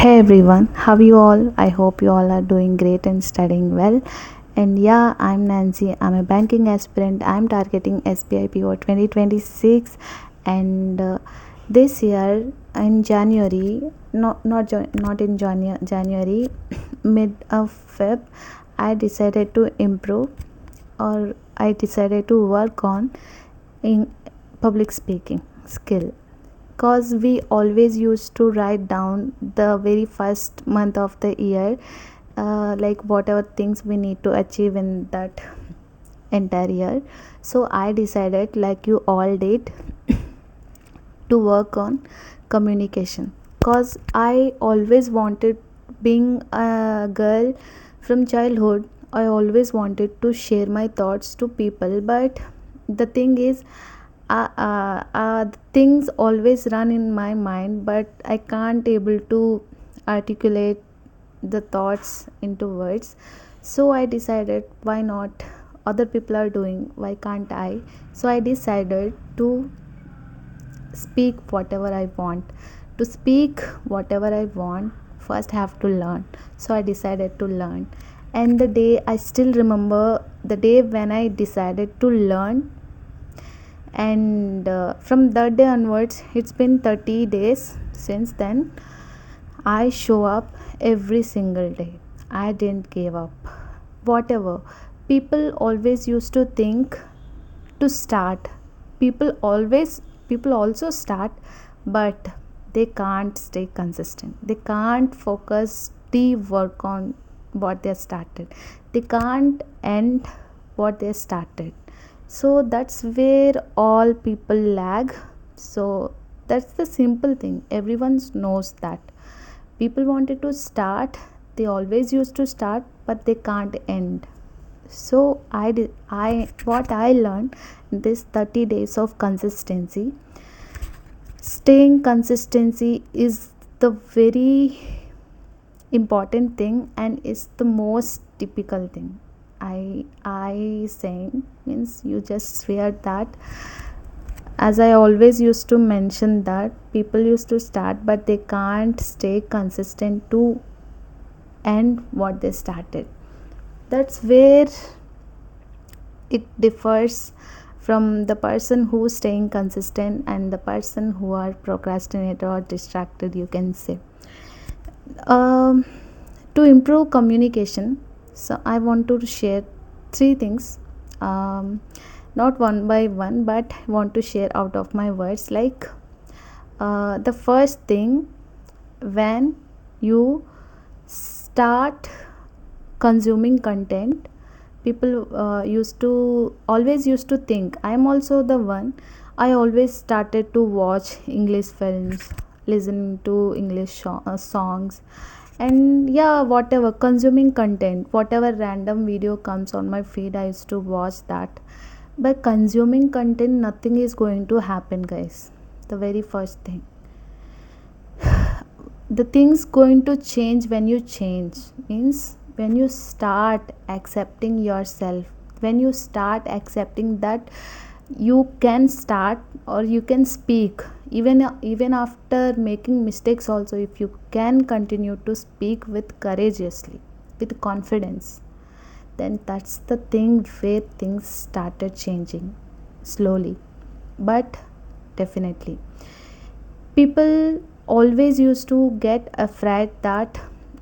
Hey everyone, how you all? I hope you all are doing great and studying well. And yeah, I'm Nancy. I'm a banking aspirant. I'm targeting SBI PO 2026, and this year in January, not in January, mid of Feb, I decided to improve, or I decided to work on in public speaking skill, because we always used to write down the very first month of the year, like whatever things we need to achieve in that entire year. So I decided, like you all did, to work on communication, because I always wanted, being a girl from childhood, I always wanted to share my thoughts to people. But the thing is, things always run in my mind, but I can't able to articulate the thoughts into words. So I decided, why not? Other people are doing, why can't I? So I decided to speak whatever I want. To speak whatever I want, first I have to learn. So I decided to learn. And the day, I still remember the day when I decided to learn. And from that day onwards, it's been 30 days since then. I show up every single day. I didn't give up. Whatever. People always used to think to start. People always, people also start, but they can't stay consistent. They can't focus the work on what they started. They can't end what they started. So that's where all people lag. So that's the simple thing. Everyone knows that. People wanted to start, they always used to start, but they can't end. So I what I learned in this 30 days of consistency, staying consistency is the very important thing, and is the most typical thing. I saying means, you just swear that, as I always used to mention, that people used to start but they can't stay consistent to end what they started. That's where it differs from the person who's staying consistent and the person who are procrastinator or distracted, you can say. um, to improve communication, so I want to share three things, not one by one, but I want to share out of my words. Like, the first thing, when you start consuming content, people used to think, I'm also the one. I always started to watch English films, listening to English songs, and yeah, whatever, consuming content, whatever random video comes on my feed, I used to watch that. By consuming content, nothing is going to happen, guys. The very first thing, the things going to change when you change, means when you start accepting yourself, when you start accepting that you can start, or you can speak, even after making mistakes also, if you can continue to speak with courageously, with confidence, then that's the thing where things started changing slowly, but definitely. People always used to get afraid that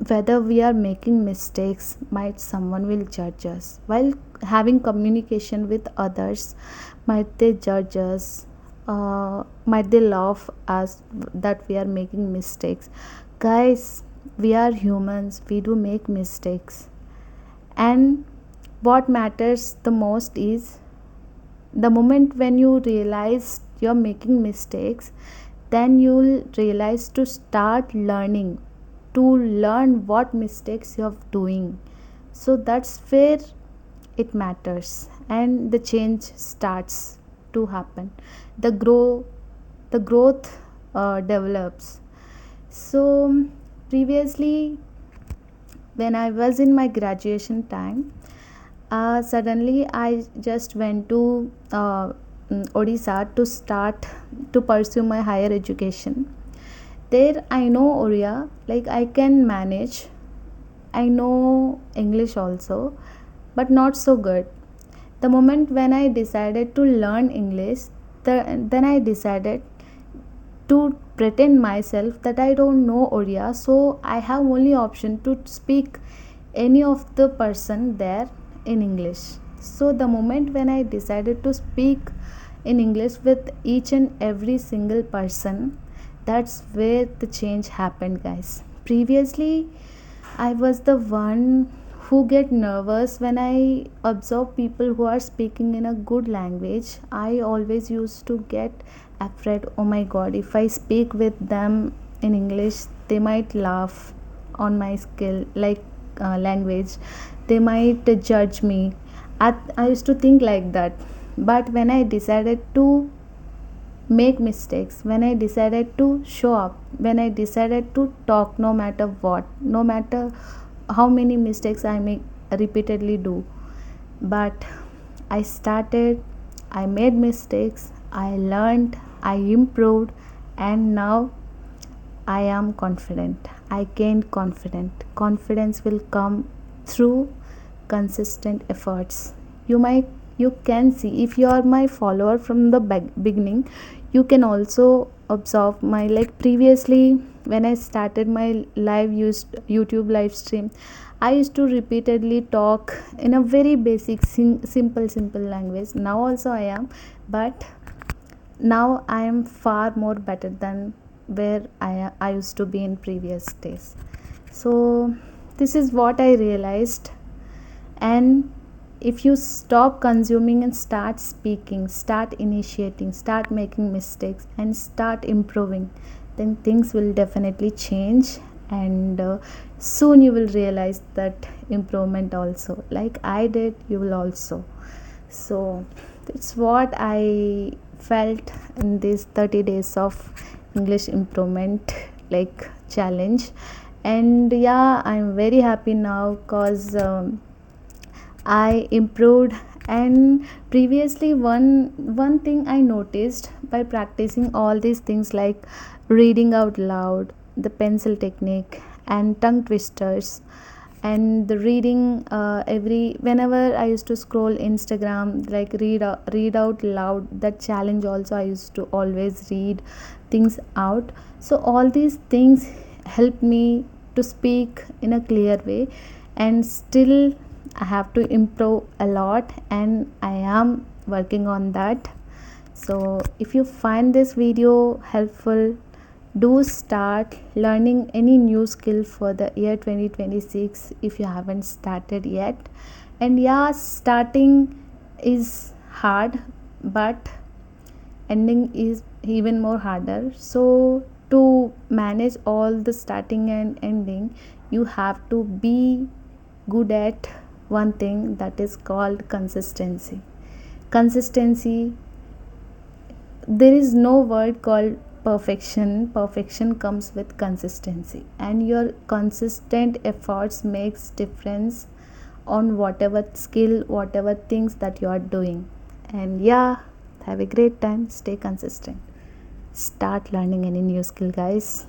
whether we are making mistakes, might someone will judge us while having communication with others. Might they judge us? Might they laugh us that we are making mistakes? Guys, we are humans, we do make mistakes. And what matters the most is, the moment when you realize you're making mistakes, then you'll realize to start learning, to learn what mistakes you're doing. So that's where it matters, and the change starts to happen. The growth develops. So previously, when I was in my graduation time, suddenly I just went to Odisha to start to pursue my higher education. There I know Oriya, like I can manage. I know English also, but not so good. The moment when I decided to learn English, then I decided to pretend myself that I don't know Oriya, so I have only option to speak any of the person there in English. So the moment when I decided to speak in English with each and every single person, that's where the change happened, guys. Previously I was the one who get nervous when I observe people who are speaking in a good language. I always used to get afraid. Oh my god, if I speak with them in English, they might laugh on my skill, like language. They might judge me. I used to think like that. But when I decided to make mistakes, when I decided to show up, when I decided to talk, no matter what, no matter how many mistakes I may repeatedly do, but I started, I made mistakes, I learned, I improved, and now I am confident. I gained confidence. Confidence will come through consistent efforts. You might, you can see, if you are my follower from the beginning, you can also observe my, like previously when I started my live used YouTube live stream, I used to repeatedly talk in a very basic simple language. Now also I am, but now I am far more better than where I used to be in previous days. So this is what I realized. And if you stop consuming and start speaking, start initiating, start making mistakes, and start improving, then things will definitely change. And soon you will realize that improvement also, like I did, you will also. So that's what I felt in these 30 days of English improvement, like challenge. And yeah, I'm very happy now because I improved. And previously, one thing I noticed by practicing all these things, like reading out loud, the pencil technique, and tongue twisters, and the reading every whenever I used to scroll Instagram, like read out loud, that challenge also I used to always read things out. So all these things help me to speak in a clear way. And still I have to improve a lot, and I am working on that. So if you find this video helpful, do start learning any new skill for the year 2026 if you haven't started yet. And yeah, starting is hard, but ending is even more harder. So to manage all the starting and ending, you have to be good at one thing, that is called consistency. Consistency, there is no word called perfection. Perfection comes with consistency, and your consistent efforts makes difference on whatever skill, whatever things that you are doing. And yeah, have a great time, stay consistent, start learning any new skill, guys.